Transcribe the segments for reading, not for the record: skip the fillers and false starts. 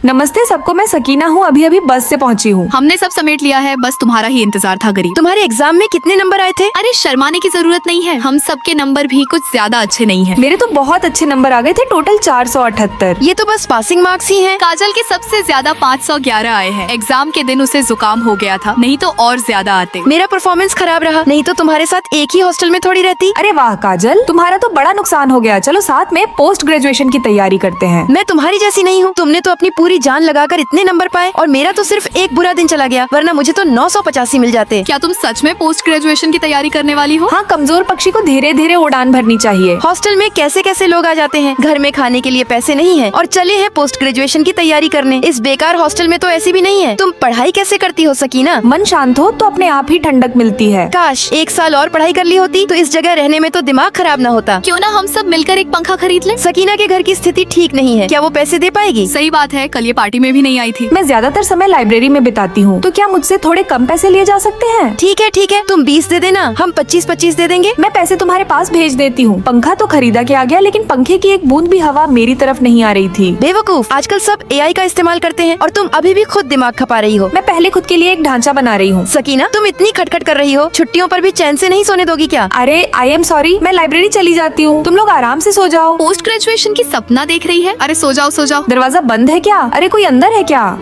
नमस्ते सबको, मैं सकीना हूँ। अभी अभी बस से पहुँची हूँ। हमने सब समेट लिया है, बस तुम्हारा ही इंतजार था गरीब। तुम्हारे एग्जाम में कितने नंबर आए थे? अरे शर्माने की जरूरत नहीं है, हम सबके नंबर भी कुछ ज्यादा अच्छे नहीं है। मेरे तो बहुत अच्छे नंबर आ गए थे, टोटल 478। ये तो बस पासिंग मार्क्स ही हैं। काजल के सबसे ज्यादा 511 आए हैं। एग्जाम के दिन उसे जुकाम हो गया था, नहीं तो और ज्यादा आते। मेरा परफॉर्मेंस खराब रहा, नहीं तो तुम्हारे साथ एक ही हॉस्टल में थोड़ी रहती। अरे वाह काजल, तुम्हारा तो बड़ा नुकसान हो गया। चलो साथ में पोस्ट ग्रेजुएशन की तैयारी करते हैं। मैं तुम्हारी जैसी नहीं हूँ। तुमने तो अपनी पूरी जान लगाकर इतने नंबर पाए और मेरा तो सिर्फ एक बुरा दिन चला गया, वरना मुझे तो 985 मिल जाते। क्या तुम सच में पोस्ट ग्रेजुएशन की तैयारी करने वाली हो? हाँ, कमजोर पक्षी को धीरे धीरे उड़ान भरनी चाहिए। हॉस्टल में कैसे कैसे लोग आ जाते हैं, घर में खाने के लिए पैसे नहीं है और चले हैं पोस्ट ग्रेजुएशन की तैयारी करने। इस बेकार हॉस्टल में तो ऐसी भी नहीं है। तुम पढ़ाई कैसे करती हो सकीना? मन शांत हो तो अपने आप ही ठंडक मिलती है। काश 1 साल और पढ़ाई कर ली होती तो इस जगह रहने में तो दिमाग खराब न होता। क्यों ना हम सब मिलकर एक पंखा खरीद लें? सकीना के घर की स्थिति ठीक नहीं है, क्या वो पैसे दे पाएगी? सही बात है, कल ये पार्टी में भी नहीं आई थी। मैं ज्यादातर समय लाइब्रेरी में बिताती हूँ, तो क्या मुझसे थोड़े कम पैसे लिए जा सकते हैं? ठीक है, तुम 20 दे देना, हम 25-25 दे देंगे। मैं पैसे तुम्हारे पास भेज देती हूँ। पंखा तो खरीदा के आ गया, लेकिन पंखे की एक बूंद भी हवा मेरी तरफ नहीं आ रही थी। बेवकूफ, आजकल सब AI का इस्तेमाल करते हैं और तुम अभी भी खुद दिमाग खपा रही हो। मैं पहले खुद के लिए एक ढांचा बना रही हूँ। सकीना, तुम इतनी खटखट कर रही हो, छुट्टियों पर भी चैन से नहीं सोने दोगी क्या? अरे आई एम सॉरी, मैं लाइब्रेरी चली जाती हूँ। तुम लोग आराम से सो जाओ। पोस्ट ग्रेजुएशन की सपना देख रही है? अरे सो जाओ सो जाओ। दरवाजा बंद है क्या? अरे कोई अंदर है क्या?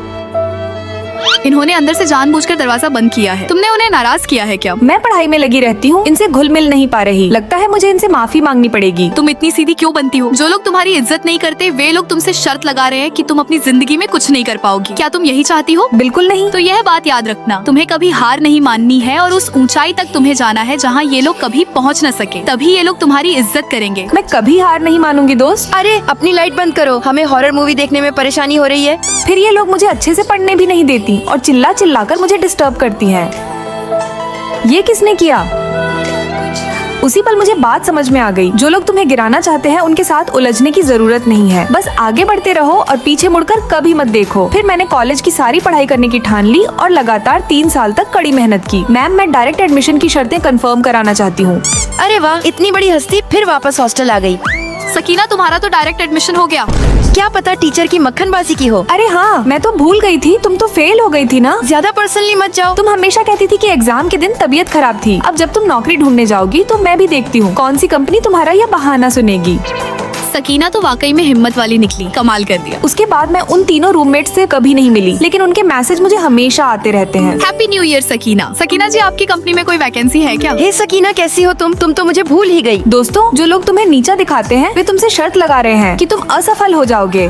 इन्होंने अंदर से जानबूझकर दरवाजा बंद किया है। तुमने उन्हें नाराज किया है क्या? मैं पढ़ाई में लगी रहती हूँ, इनसे घुल मिल नहीं पा रही। लगता है मुझे इनसे माफी मांगनी पड़ेगी। तुम इतनी सीधी क्यों बनती हो? जो लोग तुम्हारी इज्जत नहीं करते, वे लोग तुमसे शर्त लगा रहे हैं कि तुम अपनी जिंदगी में कुछ नहीं कर पाओगी। क्या तुम यही चाहती हो? बिल्कुल नहीं। तो यह बात याद रखना, तुम्हें कभी हार नहीं माननी है और उस ऊंचाई तक तुम्हें जाना है जहाँ ये लोग कभी पहुँच न सके। तभी ये लोग तुम्हारी इज्जत करेंगे। मैं कभी हार नहीं मानूंगी दोस्त। अरे अपनी लाइट बंद करो, हमें हॉरर मूवी देखने में परेशानी हो रही है। फिर ये लोग मुझे अच्छे से पढ़ने भी नहीं देती और चिल्ला चिल्ला कर मुझे डिस्टर्ब करती हैं। ये किसने किया? उसी पल मुझे बात समझ में आ गई। जो लोग तुम्हें गिराना चाहते हैं उनके साथ उलझने की जरूरत नहीं है। बस आगे बढ़ते रहो और पीछे मुड़कर कभी मत देखो। फिर मैंने कॉलेज की सारी पढ़ाई करने की ठान ली और लगातार 3 साल तक कड़ी मेहनत की। मैम, मैं डायरेक्ट एडमिशन की शर्तें कंफर्म कराना चाहती हूँ। अरे वाह, इतनी बड़ी हस्ती फिर वापस हॉस्टल आ गई। सकीना, तुम्हारा तो डायरेक्ट एडमिशन हो गया। क्या पता टीचर की मक्खनबाजी की हो। अरे हाँ, मैं तो भूल गई थी, तुम तो फेल हो गई थी ना। ज्यादा पर्सनली मत जाओ। तुम हमेशा कहती थी कि एग्जाम के दिन तबीयत खराब थी। अब जब तुम नौकरी ढूंढने जाओगी तो मैं भी देखती हूँ कौन सी कंपनी तुम्हारा यह बहाना सुनेगी। सकीना तो वाकई में हिम्मत वाली निकली, कमाल कर दिया। उसके बाद मैं उन तीनों रूममेट से कभी नहीं मिली, लेकिन उनके मैसेज मुझे हमेशा आते रहते हैं। Happy new year Sakina. Sakina ji, आपकी कंपनी में कोई वैकेंसी है क्या? हे सकीना, कैसी हो तुम तो मुझे भूल ही गई। दोस्तों, जो लोग तुम्हें नीचा दिखाते हैं वे तुमसे शर्त लगा रहे हैं कि तुम असफल हो जाओगे।